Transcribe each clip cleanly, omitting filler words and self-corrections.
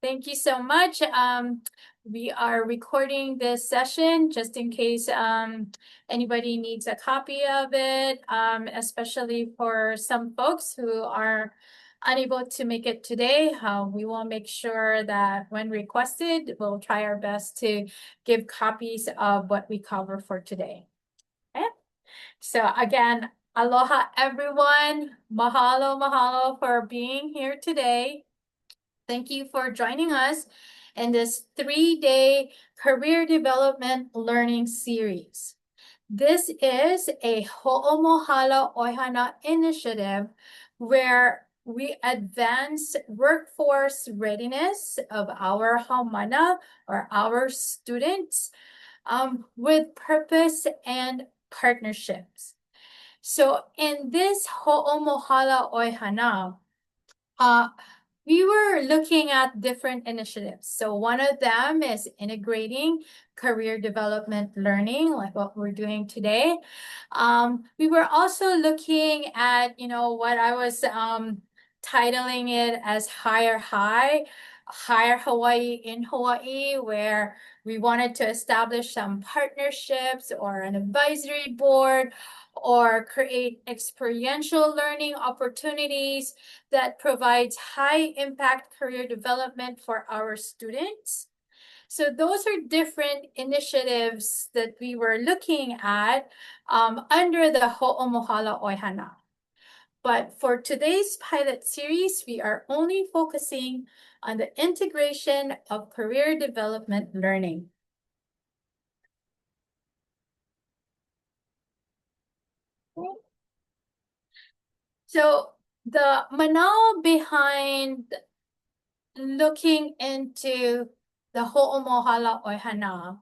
Thank you so much. We are recording this session just in case anybody needs a copy of it, especially for some folks who are unable to make it today. We will make sure that when requested, we'll try our best to give copies of what we cover for today. Okay? So again, aloha everyone. Mahalo, mahalo for being here today. Thank you for joining us in this 3-day career development learning series. This is a Ho'omohala Oihana initiative where we advance workforce readiness of our haumana or our students with purpose and partnerships. So in this Ho'omohala Oihana, we were looking at different initiatives. So one of them is integrating career development learning, like what we're doing today. We were also looking at, what I was titling it as Higher Hawaii in Hawaii, where we wanted to establish some partnerships or an advisory board or create experiential learning opportunities that provides high impact career development for our students. So those are different initiatives that we were looking at under the Ho'omohala Oihana. But for today's pilot series, we are only focusing on the integration of career development learning. So the manao behind looking into the Ho'omohala Oihana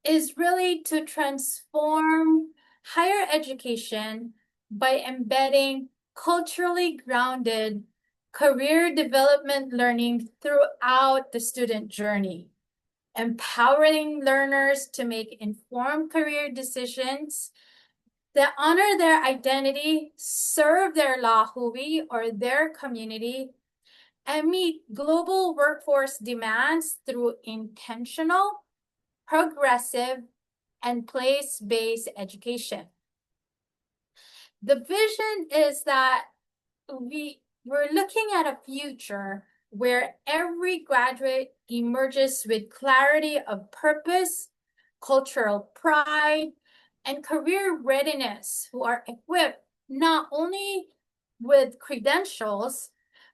is really to transform higher education by embedding culturally grounded career development learning throughout the student journey, empowering learners to make informed career decisions that honor their identity, serve their lahui or their community, and meet global workforce demands through intentional, progressive, and place-based education. The vision is that we're looking at a future where every graduate emerges with clarity of purpose, cultural pride, and career readiness, who are equipped not only with credentials,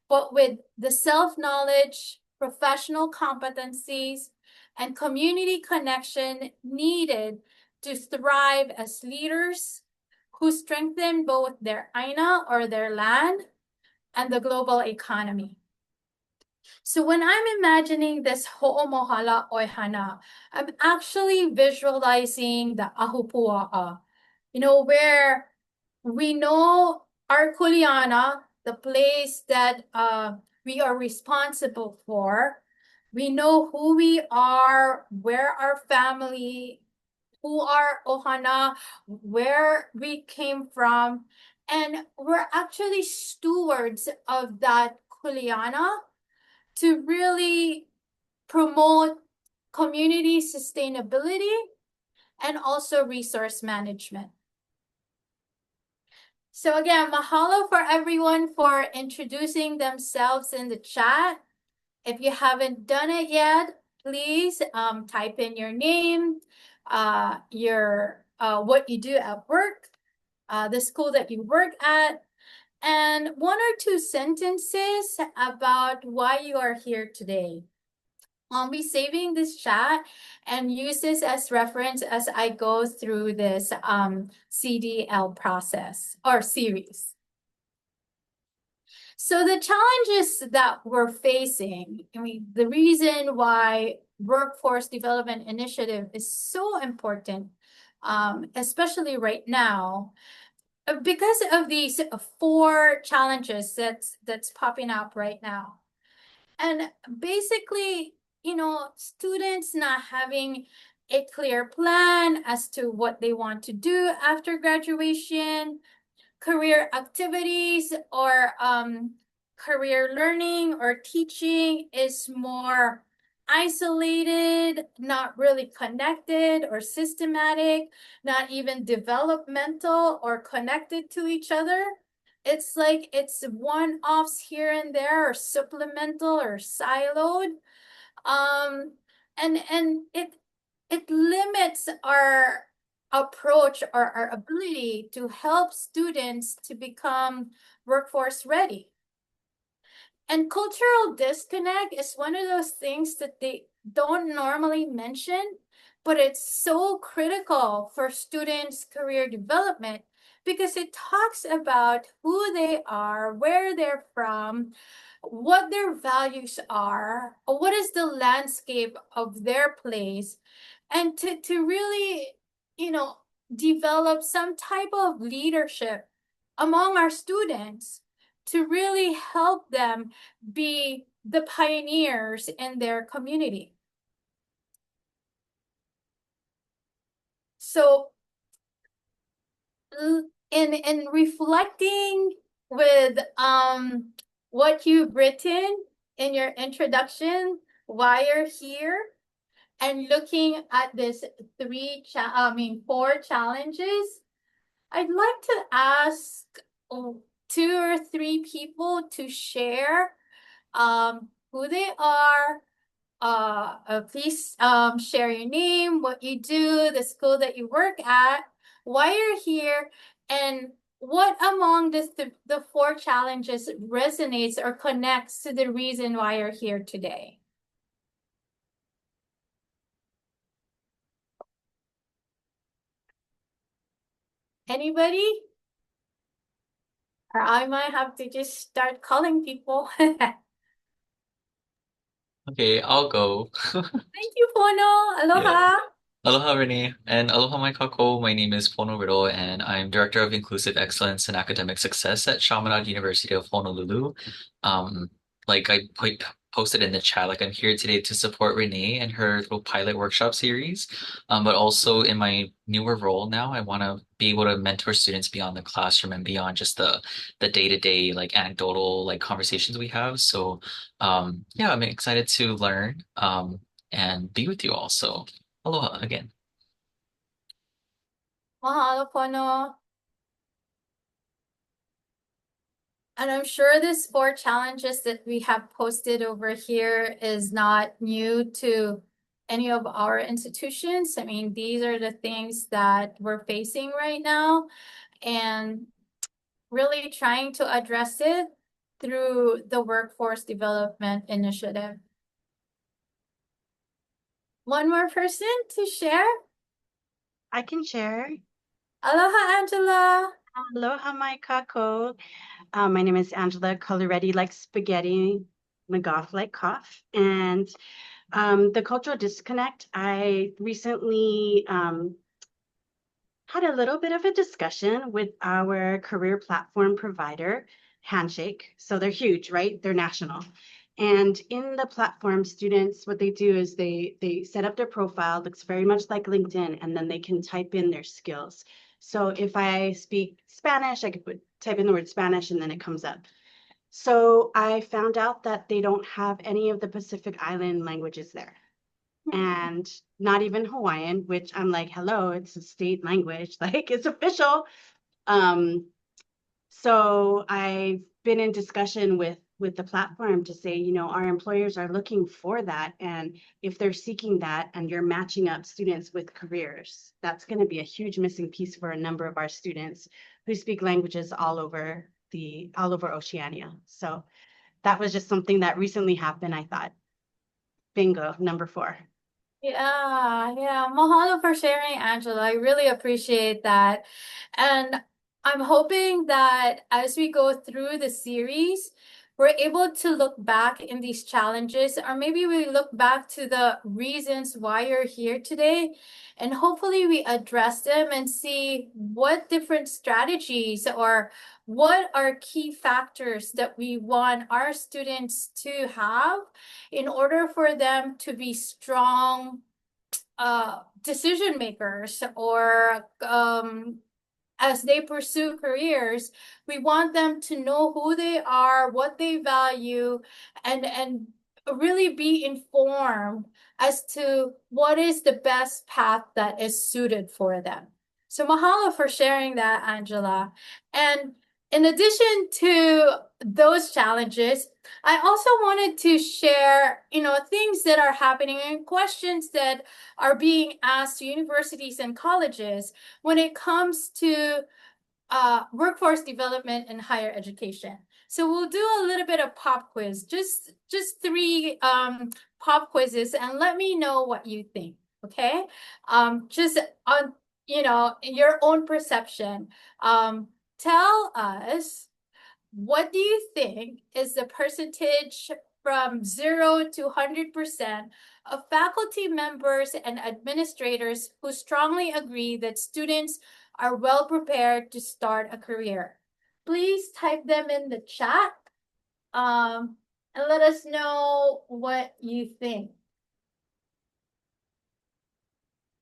but with the self-knowledge, professional competencies, and community connection needed to thrive as leaders who strengthen both their aina or their land and the global economy. So when I'm imagining this ho'omohala oihana, I'm actually visualizing the ahupua'a, where we know our kuleana, the place that we are responsible for. We know who we are, where our family, who are ohana, where we came from, and we're actually stewards of that kuleana to really promote community sustainability and also resource management. So again, mahalo for everyone for introducing themselves in the chat. If you haven't done it yet, please type in your name, what you do at work, the school that you work at, and 1 or 2 sentences about why you are here today. I'll be saving this chat and use this as reference as I go through this CDL process or series. So the challenges that we're facing, the reason why Workforce Development Initiative is so important, especially right now, because of these 4 challenges that's popping up right now. And basically, students not having a clear plan as to what they want to do after graduation, career activities or career learning or teaching is more isolated, not really connected or systematic, not even developmental or connected to each other. It's like it's one-offs here and there or supplemental or siloed. Um, and it limits our approach or our ability to help students to become workforce ready. And cultural disconnect is one of those things that they don't normally mention, but it's so critical for students' career development because it talks about who they are, where they're from, what their values are, what is the landscape of their place, and to really, you know, develop some type of leadership among our students to really help them be the pioneers in their community. So in reflecting with what you've written in your introduction, why you're here, and looking at this four challenges, I'd like to ask two or three people to share who they are. Please share your name, what you do, the school that you work at, why you're here, and what among the four challenges resonates or connects to the reason why you're here today. Anybody? Or I might have to just start calling people. Thank Okay, I'll go. you, Pono. Yeah. Aloha. Aloha, Renee, and aloha, my kako. My name is Pono Riddle, and I'm Director of Inclusive Excellence and Academic Success at Chaminade University of Honolulu. Um, like I posted in the chat, like I'm here today to support Renee and her little pilot workshop series. But also in my newer role now, I want to be able to mentor students beyond the classroom and beyond just the day-to-day like anecdotal like conversations we have. So, yeah, I'm excited to learn and be with you all. So. Aloha again. Mahalo, Pono. And I'm sure this four challenges that we have posted over here is not new to any of our institutions. I mean, these are the things that we're facing right now and really trying to address it through the Workforce Development Initiative. One more person to share? I can share. Aloha, Angela. Aloha, my kako. My name is Angela Coloretti, like spaghetti, McGough like cough. And the cultural disconnect, I recently had a little bit of a discussion with our career platform provider, Handshake. So they're huge, right? They're national. And in the platform, students, what they do is they set up their profile, looks very much like LinkedIn, and then they can type in their skills. So if I speak Spanish, I could type in the word Spanish and then it comes up. So I found out that they don't have any of the Pacific Island languages there and not even Hawaiian, which I'm like, hello, it's a state language, like it's official. Um, so I've been in discussion with the platform to say, you know, our employers are looking for that, and if they're seeking that, and you're matching up students with careers, that's going to be a huge missing piece for a number of our students who speak languages all over Oceania. So that was just something that recently happened. I thought, bingo, number four. Yeah. Mahalo for sharing, Angela. I really appreciate that. And I'm hoping that as we go through the series, we're able to look back in these challenges, or maybe we look back to the reasons why you're here today, and hopefully we address them and see what different strategies or what are key factors that we want our students to have in order for them to be strong decision makers or as they pursue careers, we want them to know who they are, what they value, and really be informed as to what is the best path that is suited for them. So mahalo for sharing that, Angela. And in addition to those challenges, I also wanted to share, things that are happening and questions that are being asked to universities and colleges when it comes to workforce development and higher education. So we'll do a little bit of pop quiz, just three pop quizzes, and let me know what you think. Okay, just on your own perception. Tell us, what do you think is the percentage from 0 to 100% of faculty members and administrators who strongly agree that students are well prepared to start a career? Please type them in the chat and let us know what you think.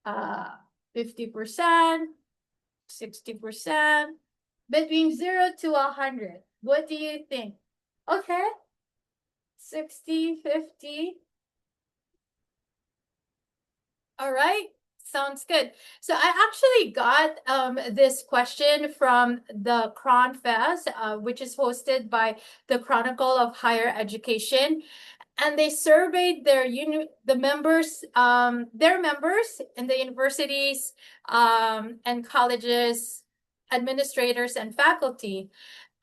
50%, 60%, between 0 to 100. What do you think? Okay. 60, 50. All right. Sounds good. So I actually got this question from the Cron Fest, which is hosted by the Chronicle of Higher Education. And they surveyed their members in the universities and colleges, administrators, and faculty.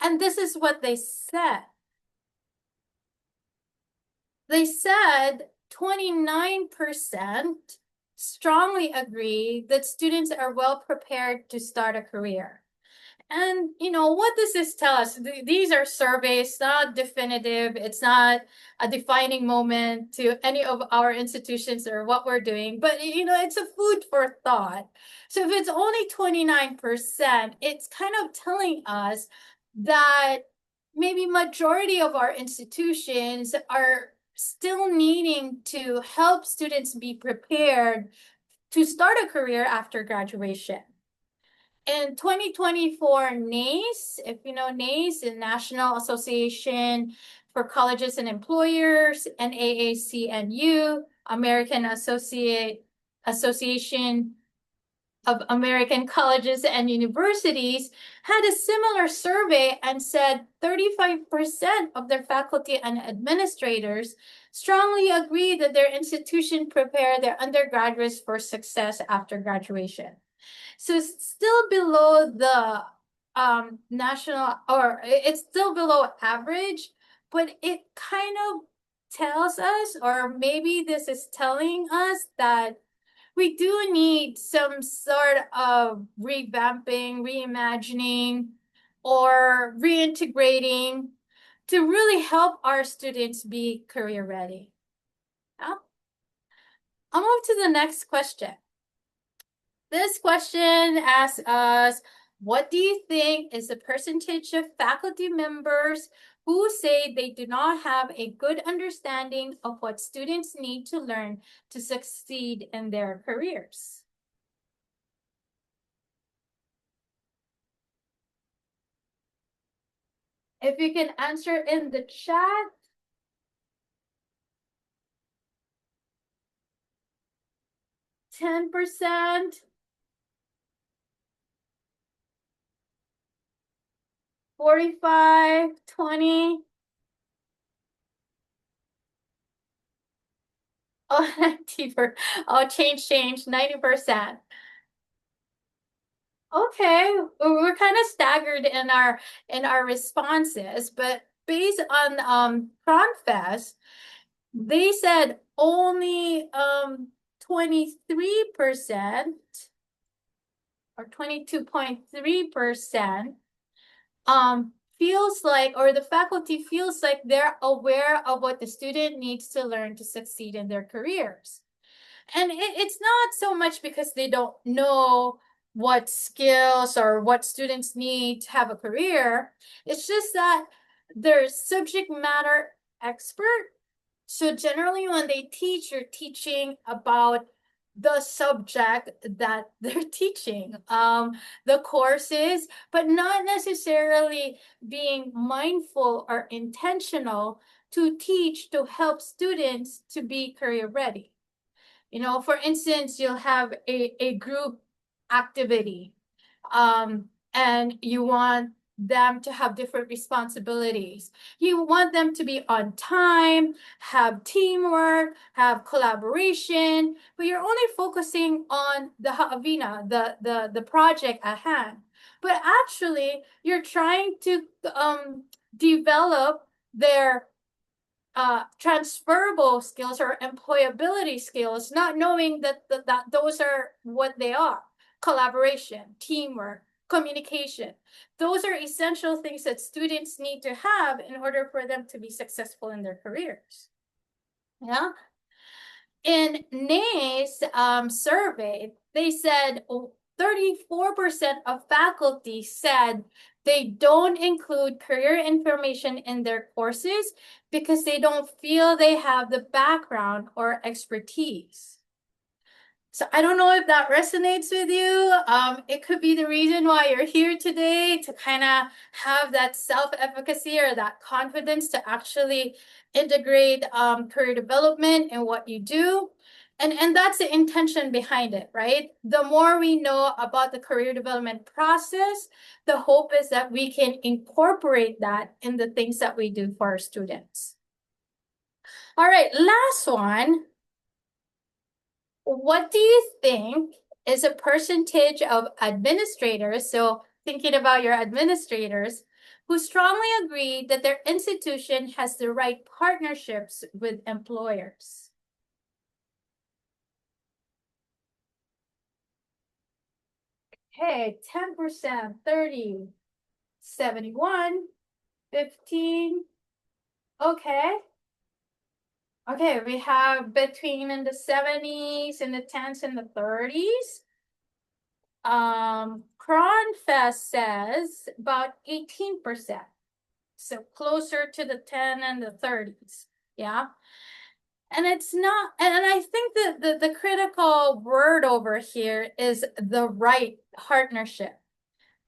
And this is what they said. They said 29% strongly agree that students are well prepared to start a career. And what does this tell us? These are surveys, not definitive. It's not a defining moment to any of our institutions or what we're doing, but it's a food for thought. So if it's only 29%, it's kind of telling us that maybe majority of our institutions are still needing to help students be prepared to start a career after graduation. In 2024, NACE, if you know NACE, the National Association for Colleges and Employers, and AACNU, American Association of American Colleges and Universities, had a similar survey and said 35% of their faculty and administrators strongly agree that their institution prepare their undergraduates for success after graduation. So it's still below the national, or it's still below average, but it kind of tells us, or maybe this is telling us, that we do need some sort of revamping, reimagining, or reintegrating to really help our students be career ready. Yeah? I'll move to the next question. This question asks us, what do you think is the percentage of faculty members who say they do not have a good understanding of what students need to learn to succeed in their careers? If you can answer in the chat. %. 45, 20. Oh, deeper. Oh, change, 90%. Okay, we're kind of staggered in our responses, but based on Cronfest, they said only 23% or 22.3% feels like, or the faculty feels like they're aware of what the student needs to learn to succeed in their careers. And it's not so much because they don't know what skills or what students need to have a career. It's just that they're subject matter expert. So generally when they teach, you're teaching about the subject that they're teaching, the courses, but not necessarily being mindful or intentional to teach to help students to be career ready. You know, for instance, you'll have a group activity, and you want them to have different responsibilities. You want them to be on time, have teamwork, have collaboration, but you're only focusing on the ha'avina, the project at hand. But actually, you're trying to develop their transferable skills or employability skills, not knowing that those are what they are: collaboration, teamwork, communication. Those are essential things that students need to have in order for them to be successful in their careers. Yeah. In NAE's survey, they said 34% of faculty said they don't include career information in their courses because they don't feel they have the background or expertise. So I don't know if that resonates with you. It could be the reason why you're here today, to kind of have that self-efficacy or that confidence to actually integrate career development in what you do. And that's the intention behind it, right? The more we know about the career development process, the hope is that we can incorporate that in the things that we do for our students. All right, last one. What do you think is a percentage of administrators, so thinking about your administrators, who strongly agree that their institution has the right partnerships with employers? Okay, 10%, 30, 71, 15. Okay. Okay, we have between in the 70s and the 10s and the 30s. Cronfest says about 18%. So closer to the 10 and the 30s. Yeah. And it's not, and I think that the critical word over here is the right partnership.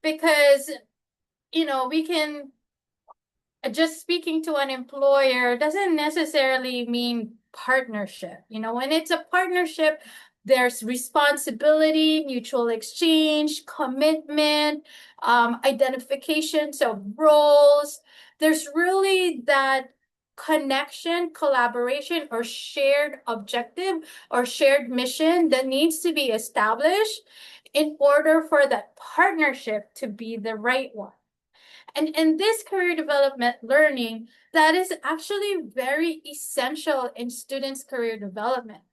Because, you know, we can just speaking to an employer doesn't necessarily mean partnership. You know, when it's a partnership, there's responsibility, mutual exchange, commitment, identifications of roles. There's really that connection, collaboration, or shared objective or shared mission that needs to be established in order for that partnership to be the right one. And in this career development learning, that is actually very essential in students' career development.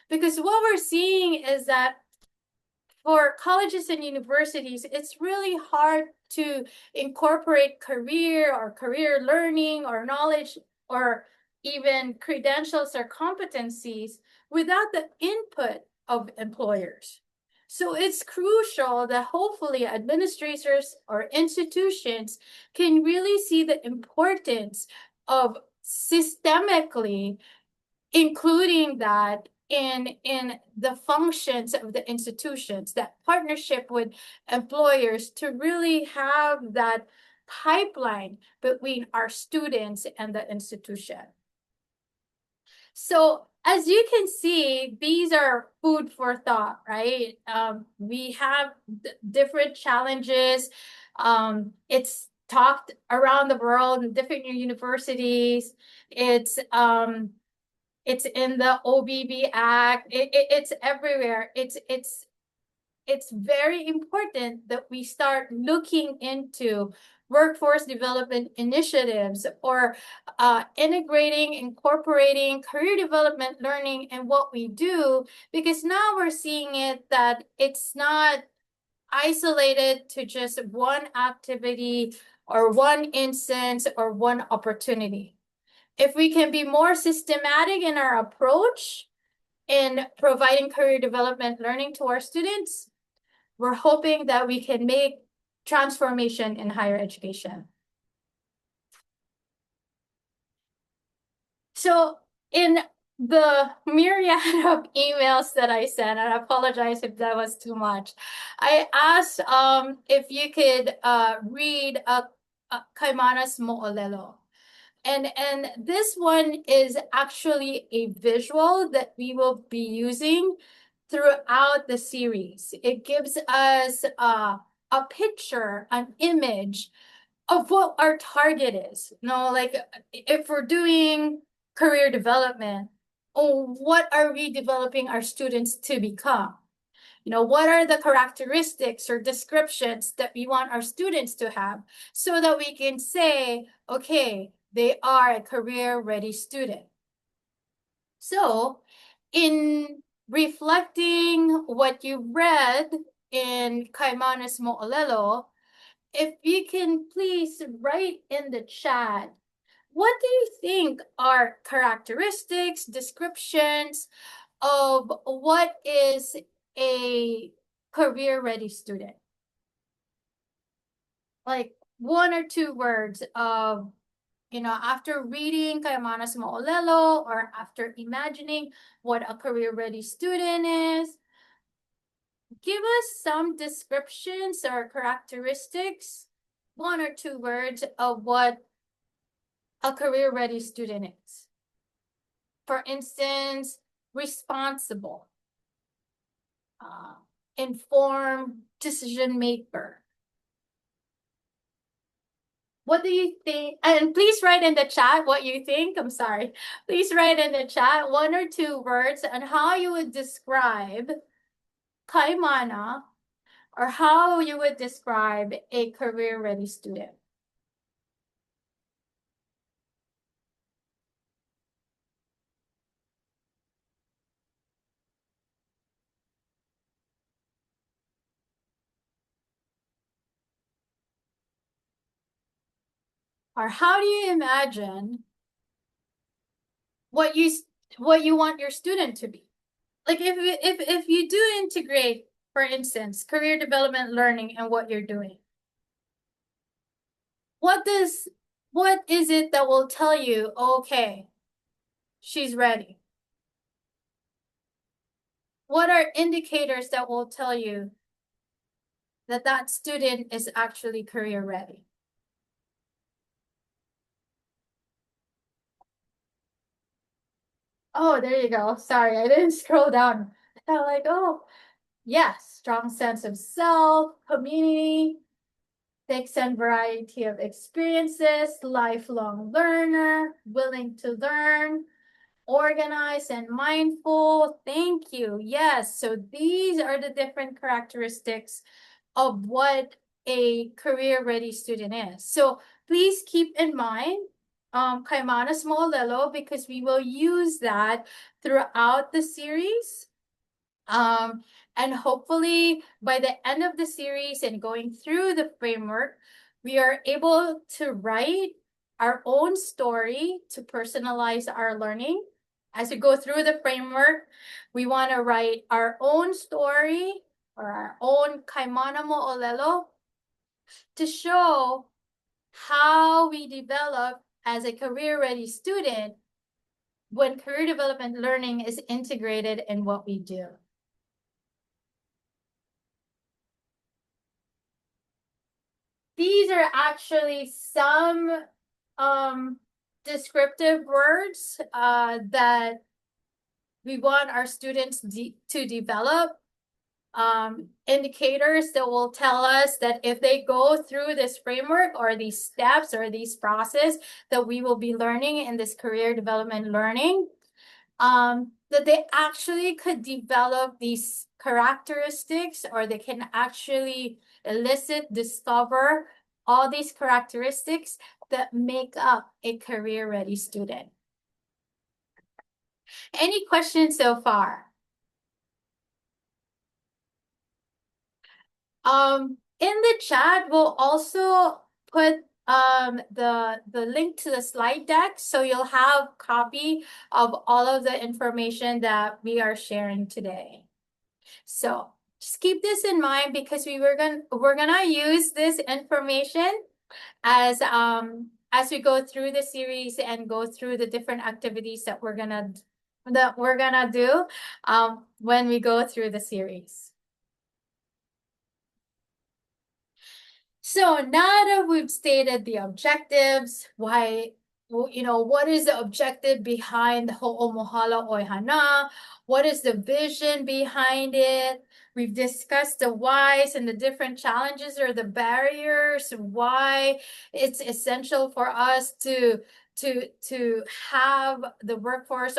Because what we're seeing is that for colleges and universities, it's really hard to incorporate career or career learning or knowledge or even credentials or competencies without the input of employers. So it's crucial that hopefully administrators or institutions can really see the importance of systemically including that in the functions of the institutions, that partnership with employers to really have that pipeline between our students and the institution. So as you can see, these are food for thought, right? We have different challenges. It's talked around the world in different universities. It's in the OBB Act. It's everywhere. It's very important that we start looking into workforce development initiatives or integrating, incorporating career development learning in what we do, because now we're seeing it that it's not isolated to just one activity or one instance or one opportunity. If we can be more systematic in our approach in providing career development learning to our students, we're hoping that we can make transformation in higher education. So in the myriad of emails that I sent, and I apologize if that was too much. I asked if you could read a Kaimana's Mo'olelo. And this one is actually a visual that we will be using throughout the series. It gives us a picture, an image of what our target is. You know, like if we're doing career development, or what are we developing our students to become? You know, what are the characteristics or descriptions that we want our students to have so that we can say, okay, they are a career-ready student. So, in reflecting what you read in Kaimana's Mo'olelo, if you can please write in the chat, what do you think are characteristics, descriptions of what is a career-ready student? Like 1 or 2 words of, you know, after reading Kaimana's Mo'olelo or after imagining what a career-ready student is, give us some descriptions or characteristics, 1 or 2 words of what a career-ready student is. For instance, responsible, informed decision maker. What do you think? And please write in the chat what you think. I'm sorry. Please write in the chat 1 or 2 words on how you would describe Kaimana or how you would describe a career-ready student. Or how do you imagine what you want your student to be? Like if you do integrate, for instance, career development learning and what you're doing, what is it that will tell you, okay, she's ready? What are indicators that will tell you that that student is actually career ready? Oh, there you go. Sorry, I didn't scroll down. I thought like, oh, yes, strong sense of self, community, thick and variety of experiences, lifelong learner, willing to learn, organized and mindful. Thank you. Yes, so these are the different characteristics of what a career-ready student is. So please keep in mind Kaimana's Mo'olelo because we will use that throughout the series. And hopefully by the end of the series and going through the framework, we are able to write our own story to personalize our learning. As we go through the framework, we want to write our own story or our own Kaimana Mo'olelo to show how we develop as a career-ready student when career development learning is integrated in what we do. These are actually some descriptive words that we want our students to develop. Indicators that will tell us that if they go through this framework or these steps or these process that we will be learning in this career development learning, that they actually could develop these characteristics or they can actually discover all these characteristics that make up a career-ready student. Any questions so far? In the chat, we'll also put the link to the slide deck, so you'll have copy of all of the information that we are sharing today. So just keep this in mind because we're gonna use this information as we go through the series and go through the different activities that we're gonna that we're gonna do when we go through the series. So now that we've stated the objectives, why, what is the objective behind the whole omohala oihana? What is the vision behind it? We've discussed the whys and the different challenges or the barriers, why it's essential for us to have the workforce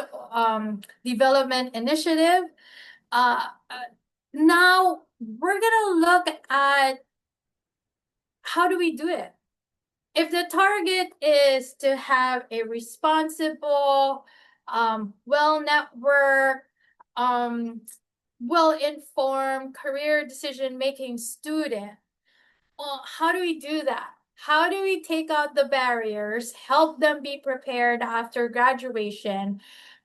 development initiative. Now we're gonna look at how do we do it? If the target is to have a responsible, well-networked, well-informed career decision-making student, well, how do we do that? How do we take out the barriers, help them be prepared after graduation,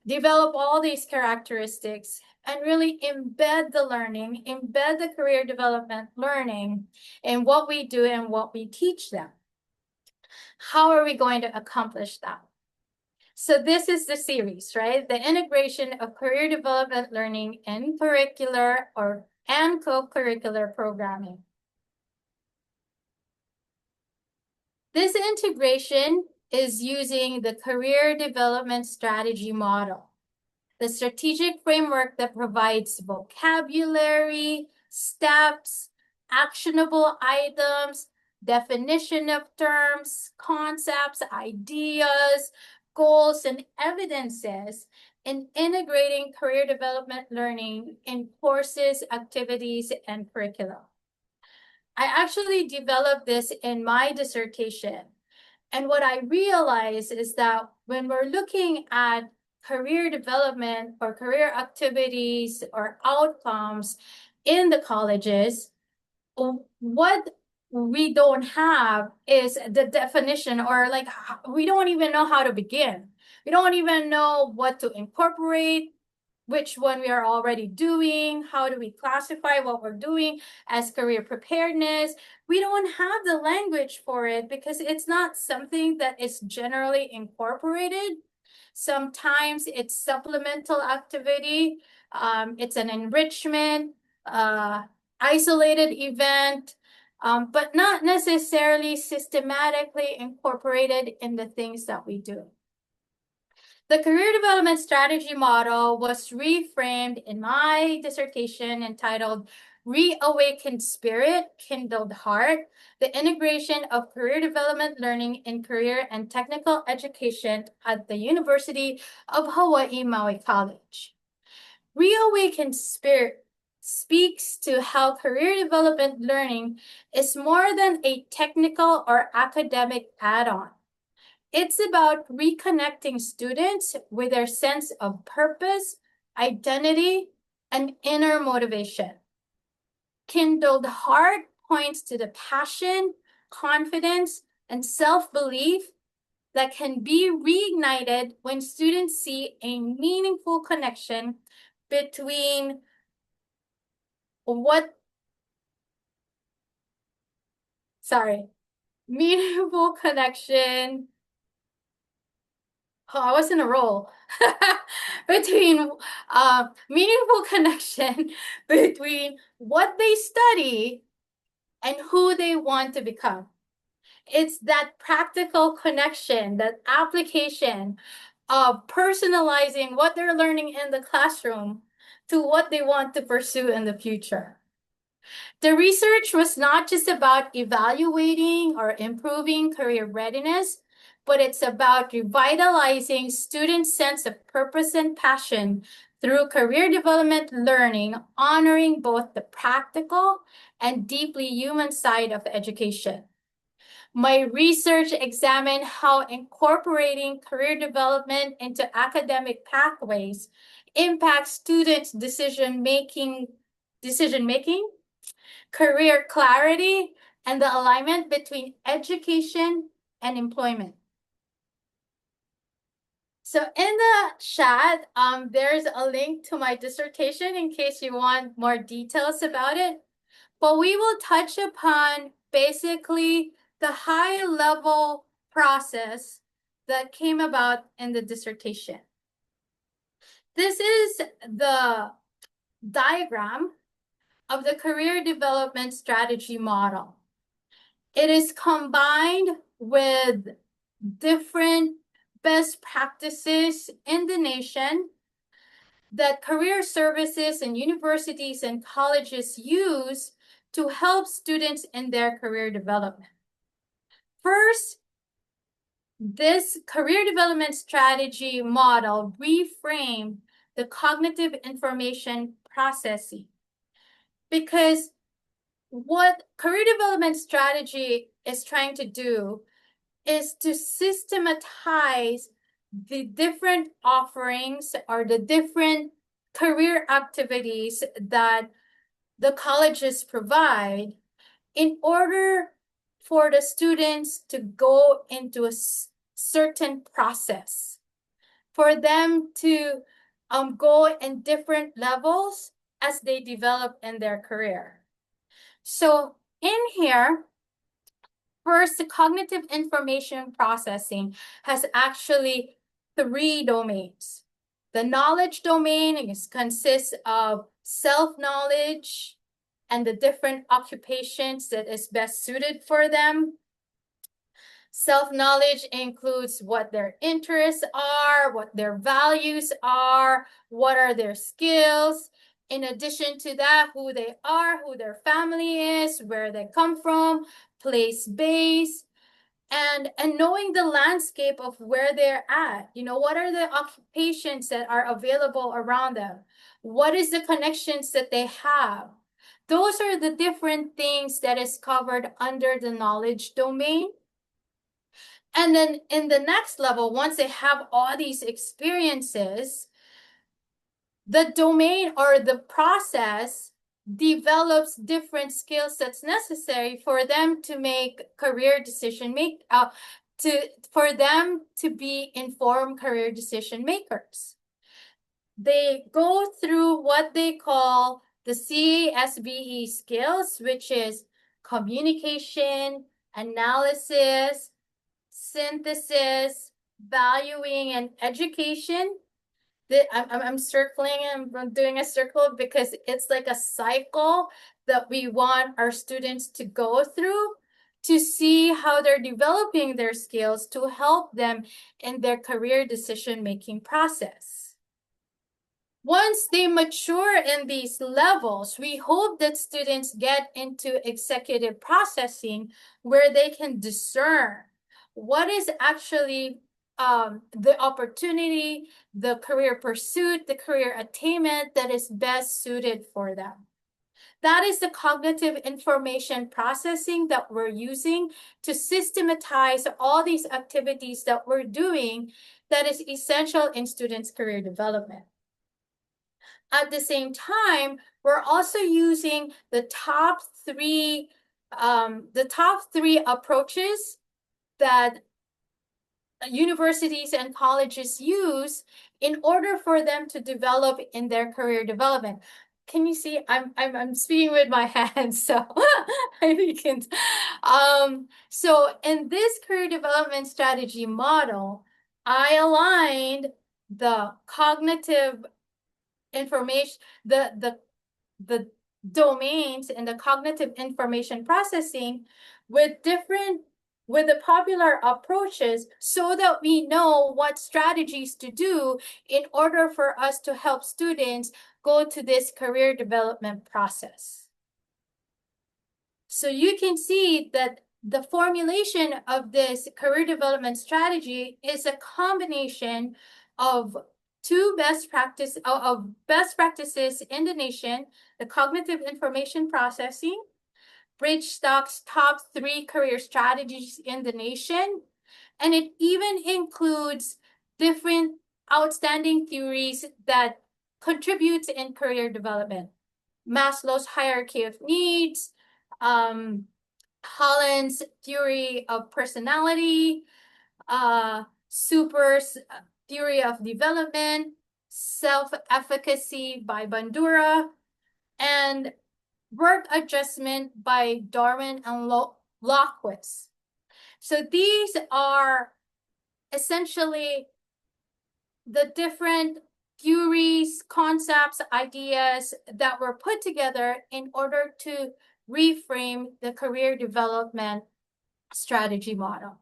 develop all these characteristics, and really embed the learning, embed the career development learning in what we do and what we teach them? How are we going to accomplish that? So this is the series, right? The integration of career development learning in curricular and co-curricular programming. This integration is using the career development strategy model, the strategic framework that provides vocabulary, steps, actionable items, definition of terms, concepts, ideas, goals, and evidences in integrating career development learning in courses, activities, and curricula. I actually developed this in my dissertation. And what I realized is that when we're looking at career development or career activities or outcomes in the colleges, what we don't have is the definition, or like we don't even know how to begin. We don't even know what to incorporate, which one we are already doing, how do we classify what we're doing as career preparedness. We don't have the language for it because it's not something that is generally incorporated. Sometimes it's supplemental activity, it's an enrichment, isolated event, but not necessarily systematically incorporated in the things that we do. The career development strategy model was reframed in my dissertation entitled Reawakened Spirit, Kindled Heart, the integration of career development learning in career and technical education at the University of Hawaii Maui College. Reawakened Spirit speaks to how career development learning is more than a technical or academic add-on. It's about reconnecting students with their sense of purpose, identity, and inner motivation. Kindled Heart points to the passion, confidence, and self-belief that can be reignited when students see a meaningful connection between meaningful connection. Oh, I was in a roll. Between meaningful connection between what they study and who they want to become. It's that practical connection, that application of personalizing what they're learning in the classroom to what they want to pursue in the future. The research was not just about evaluating or improving career readiness, but it's about revitalizing students' sense of purpose and passion through career development learning, honoring both the practical and deeply human side of education. My research examined how incorporating career development into academic pathways impacts students' decision-making, career clarity, and the alignment between education and employment. So in the chat, there's a link to my dissertation in case you want more details about it. But we will touch upon basically the high-level process that came about in the dissertation. This is the diagram of the career development strategy model. It is combined with different best practices in the nation that career services and universities and colleges use to help students in their career development. First, this career development strategy model reframed the cognitive information processing, because what career development strategy is trying to do is to systematize the different offerings or the different career activities that the colleges provide in order for the students to go into a certain process, for them to go in different levels as they develop in their career. So in here, first, the cognitive information processing has actually 3 domains. The knowledge domain consists of self-knowledge and the different occupations that is best suited for them. Self-knowledge includes what their interests are, what their values are, what are their skills. In addition to that, who they are, who their family is, where they come from, place-based, and knowing the landscape of where they're at. You know, what are the occupations that are available around them? What is the connections that they have? Those are the different things that is covered under the knowledge domain. And then in the next level, once they have all these experiences, the domain or the process develops different skill sets necessary for them to make career decision for them to be informed career decision makers. They go through what they call the CASBE skills, which is communication, analysis, synthesis, valuing, and education. I'm circling and I'm doing a circle because it's like a cycle that we want our students to go through to see how they're developing their skills to help them in their career decision-making process. Once they mature in these levels, we hope that students get into executive processing where they can discern what is actually the opportunity, the career pursuit, the career attainment that is best suited for them. That is the cognitive information processing that we're using to systematize all these activities that we're doing that is essential in students' career development. At the same time, we're also using the top three approaches that universities and colleges use in order for them to develop in their career development. Can you see? I'm speaking with my hands, so I can. So in this career development strategy model, I aligned the cognitive information, the domains in the cognitive information processing with the popular approaches so that we know what strategies to do in order for us to help students go to this career development process. So you can see that the formulation of this career development strategy is a combination of best practices in the nation: the cognitive information processing, Bridgestock's top 3 career strategies in the nation, and it even includes different outstanding theories that contribute in career development. Maslow's hierarchy of needs, Holland's theory of personality, Super's theory of development, self-efficacy by Bandura, and work adjustment by Darwin and Lockwitz. So these are essentially the different theories, concepts, ideas that were put together in order to reframe the career development strategy model.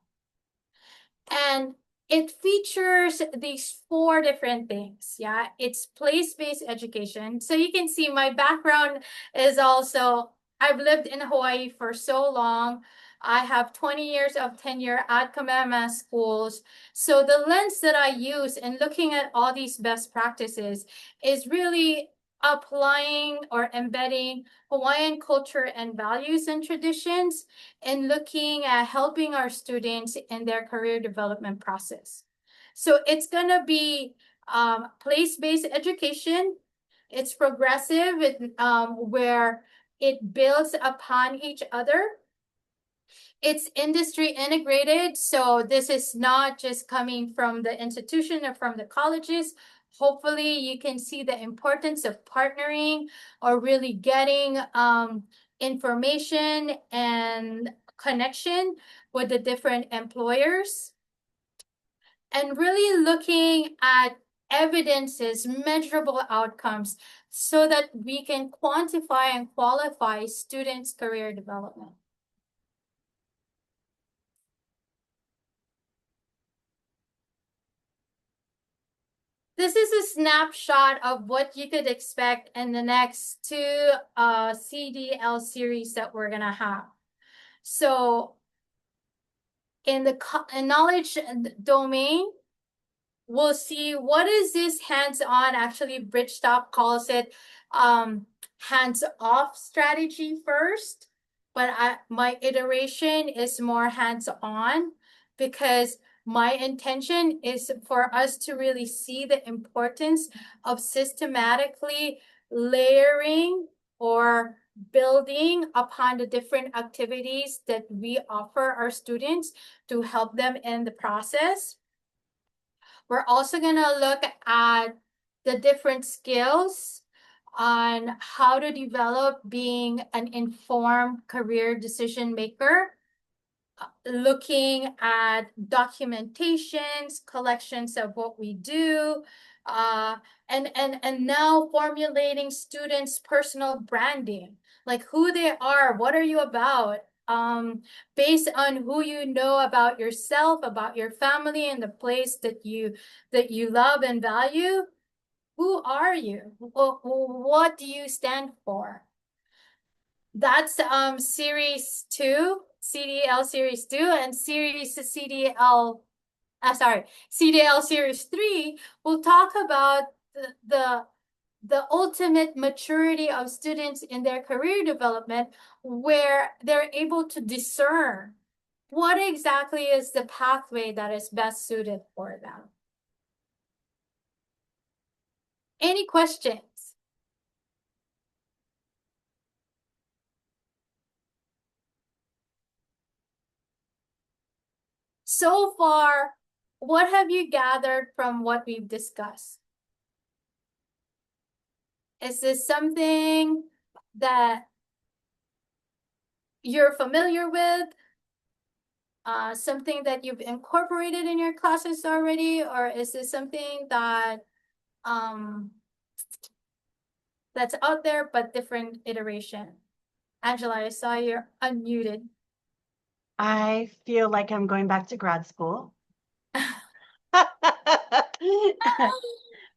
And it features these 4 different things. Yeah, it's place-based education. So you can see my background is also, I've lived in Hawaii for so long. I have 20 years of tenure at Kamehameha schools. So the lens that I use in looking at all these best practices is really applying or embedding Hawaiian culture and values and traditions and looking at helping our students in their career development process. So it's going to be place-based education. It's progressive, where it builds upon each other. It's industry integrated, so this is not just coming from the institution or from the colleges. Hopefully, you can see the importance of partnering or really getting information and connection with the different employers. And really looking at evidences, measurable outcomes, so that we can quantify and qualify students' career development. This is a snapshot of what you could expect in the next 2 CDL series that we're going to have. So in the knowledge domain, we'll see what is this hands-on. Actually, Bridgestop calls it hands-off strategy first, but my iteration is more hands-on because my intention is for us to really see the importance of systematically layering or building upon the different activities that we offer our students to help them in the process. We're also going to look at the different skills on how to develop being an informed career decision maker, looking at documentations, collections of what we do, and now formulating students' personal branding, like who they are, what are you about, based on who you know about yourself, about your family, and the place that you love and value. Who are you? What do you stand for? That's series 2, CDL series 2, and CDL series 3. We'll talk about the ultimate maturity of students in their career development, where they're able to discern what exactly is the pathway that is best suited for them. Any questions? So far, what have you gathered from what we've discussed? Is this something that you're familiar with? Something that you've incorporated in your classes already? Or is this something that that's out there but different iteration? Angela, I saw you're unmuted. I feel like I'm going back to grad school.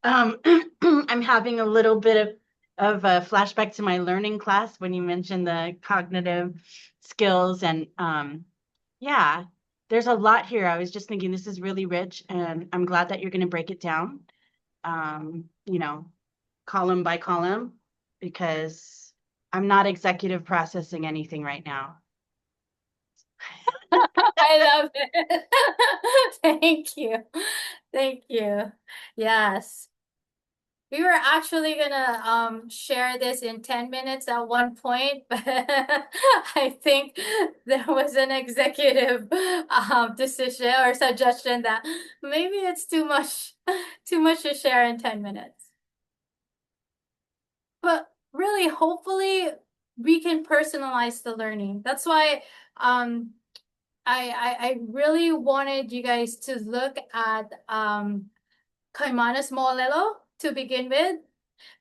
I'm having a little bit of a flashback to my learning class when you mentioned the cognitive skills, and yeah, there's a lot here. I was just thinking this is really rich, and I'm glad that you're going to break it down, you know, column by column, because I'm not executive processing anything right now. I love it. Thank you. Thank you. Yes. We were actually gonna share this in 10 minutes at one point, but I think there was an executive decision or suggestion that maybe it's too much to share in 10 minutes. But really, hopefully, we can personalize the learning. That's why I really wanted you guys to look at Kaimana's Mo'olelo to begin with,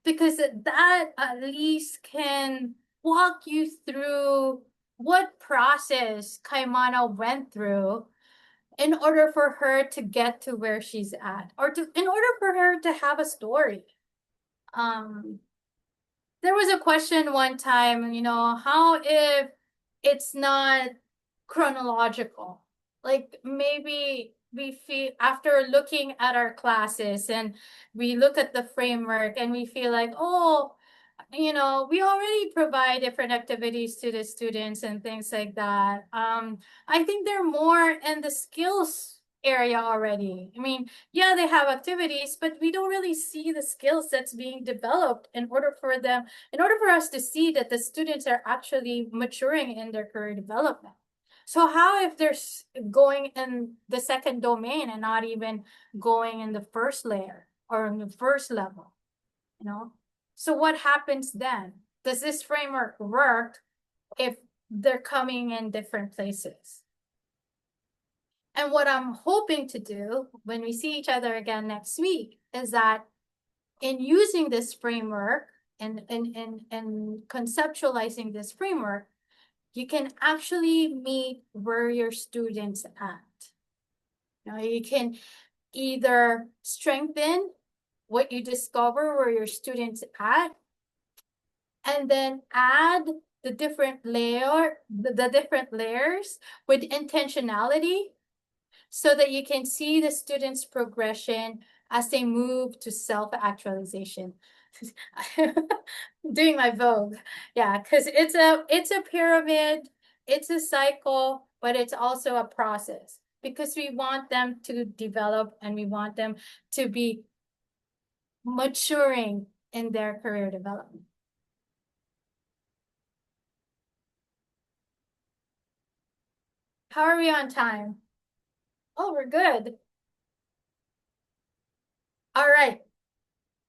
because that at least can walk you through what process Kaimana went through in order for her to get to where she's at, or in order for her to have a story. There was a question one time, how if it's not chronological? Like maybe we feel after looking at our classes and we look at the framework and we feel like, oh, we already provide different activities to the students and things like that. I think they're more in the skills area already. I mean, yeah, they have activities, but we don't really see the skills that's being developed in order for us to see that the students are actually maturing in their career development. So how if they're going in the second domain and not even going in the first layer or in the first level, So what happens then? Does this framework work if they're coming in different places? And what I'm hoping to do when we see each other again next week is that in using this framework and conceptualizing this framework, you can actually meet where your students at. You can either strengthen what you discover where your students at, and then add the different different layers with intentionality so that you can see the students' progression as they move to self-actualization. Doing my Vogue. Yeah, because it's a pyramid, it's a cycle, but it's also a process because we want them to develop and we want them to be maturing in their career development. How are we on time? Oh, we're good. All right.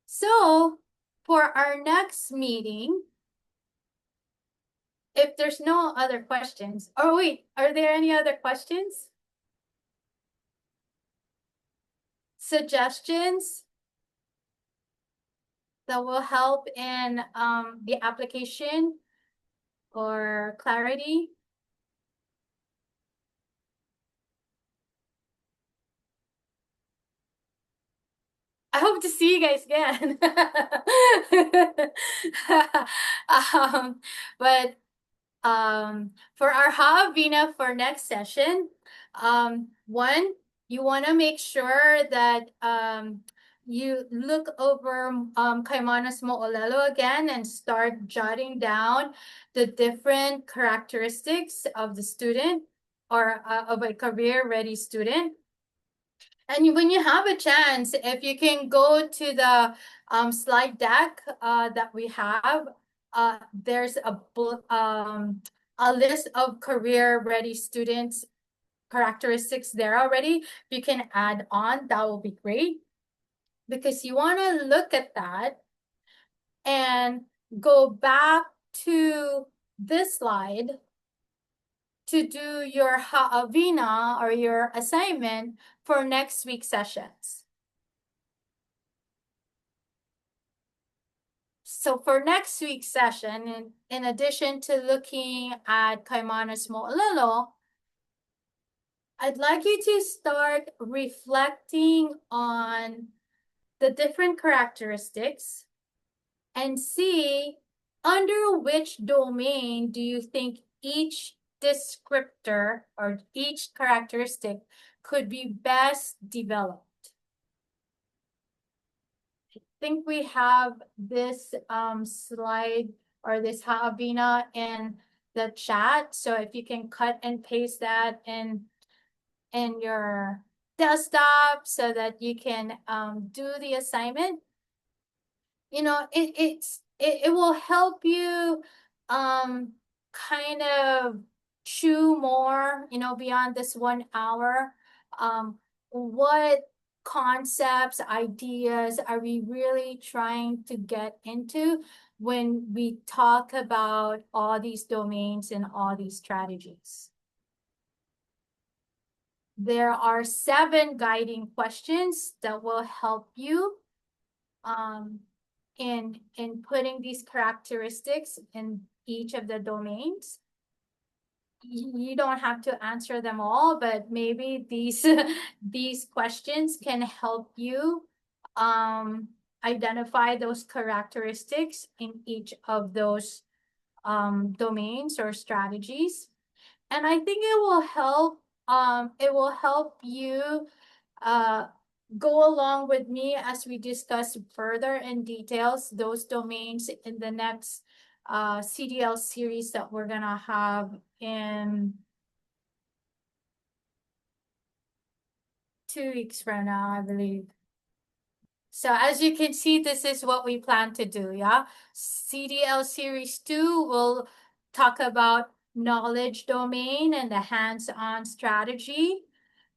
So for our next meeting, if there's no other questions, oh wait, are there any other questions? Suggestions that will help in the application or clarity? I hope to see you guys again. But for our Ha'avina for next session, one, you want to make sure that you look over Kaimana's Mo'olelo again and start jotting down the different characteristics of the student or of a career-ready student. And when you have a chance, if you can go to the slide deck that we have, there's a list of career-ready students characteristics there already. If you can add on, that will be great. Because you want to look at that and go back to this slide to do your ha'avina or your assignment for next week's sessions. So for next week's session, in addition to looking at Kaimana's Mo'olelo, I'd like you to start reflecting on the different characteristics and see under which domain do you think each descriptor or each characteristic could be best developed. I think we have this slide or this ha'avina in the chat. So if you can cut and paste that in your desktop so that you can do the assignment. It will help you kind of chew more, beyond this 1 hour. What concepts, ideas are we really trying to get into when we talk about all these domains and all these strategies? There are 7 guiding questions that will help you um, in putting these characteristics in each of the domains. You don't have to answer them all, but maybe these these questions can help you identify those characteristics in each of those domains or strategies. And I think it will help you uh, go along with me as we discuss further in details those domains in the next CDL series that we're gonna have in 2 weeks from now, I believe. So as you can see, this is what we plan to do, yeah? CDL Series 2 will talk about knowledge domain and the hands-on strategy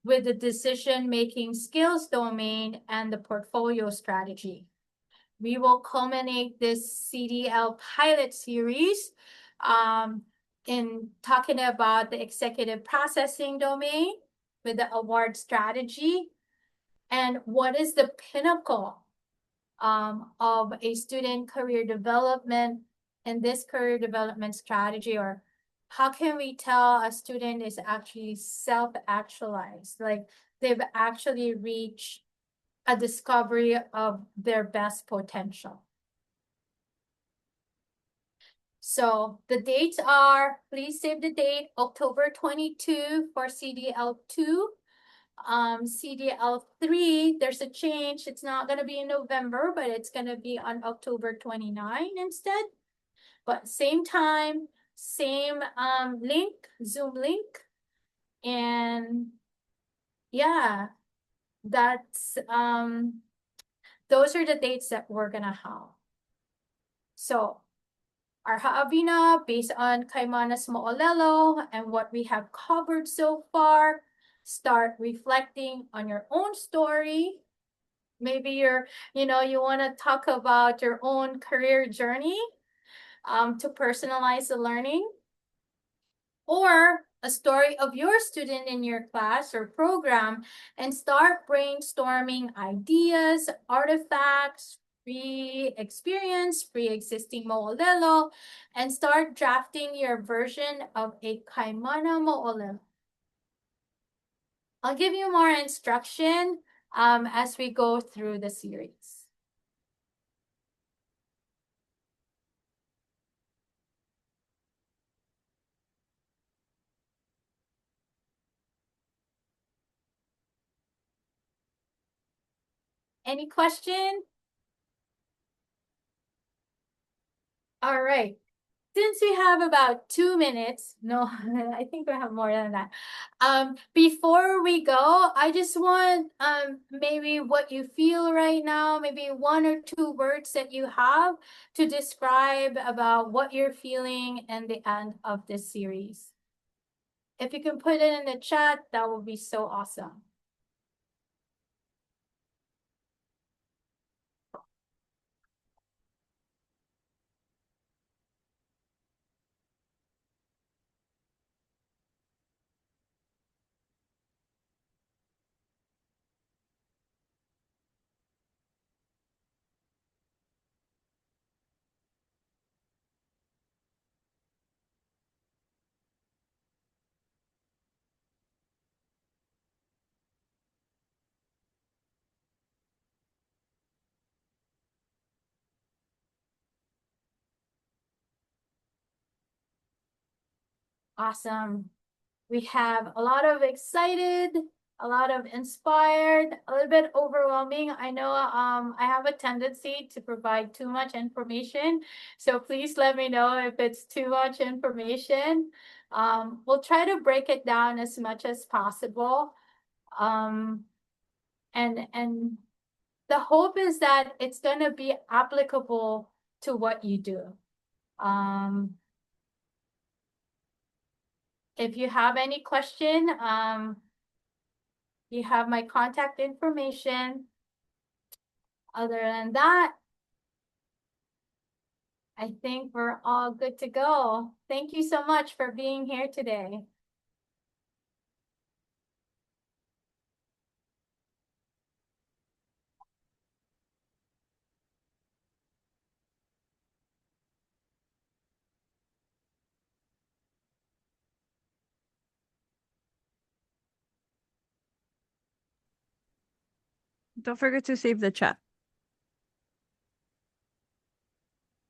with the decision-making skills domain and the portfolio strategy. We will culminate this CDL pilot series in talking about the executive processing domain with the award strategy and what is the pinnacle of a student career development in this career development strategy, or how can we tell a student is actually self-actualized, like they've actually reached a discovery of their best potential. So the dates are, please save the date, October 22 for CDL2. CDL3, there's a change. It's not going to be in November, but it's going to be on October 29 instead. But same time, same link, Zoom link. And yeah, that's those are the dates that we're going to have. So our haavina based on Kaimana's Mo'olelo and what we have covered so far. Start reflecting on your own story. Maybe you want to talk about your own career journey to personalize the learning, or a story of your student in your class or program, and start brainstorming ideas, artifacts, pre-experience, pre-existing mo'olelo, and start drafting your version of a kaimana mo'olelo. I'll give you more instruction as we go through the series. Any question? All right. Since we have about 2 minutes, no, I think we have more than that. Before we go, I just want maybe what you feel right now, maybe 1 or 2 words that you have to describe about what you're feeling in the end of this series. If you can put it in the chat, that would be so awesome. Awesome. We have a lot of excited, a lot of inspired, a little bit overwhelming. I know I have a tendency to provide too much information, so please let me know if it's too much information. We'll try to break it down as much as possible. And the hope is that it's going to be applicable to what you do. If you have any question, you have my contact information. Other than that, I think we're all good to go. Thank you so much for being here today. don't forget to save the chat.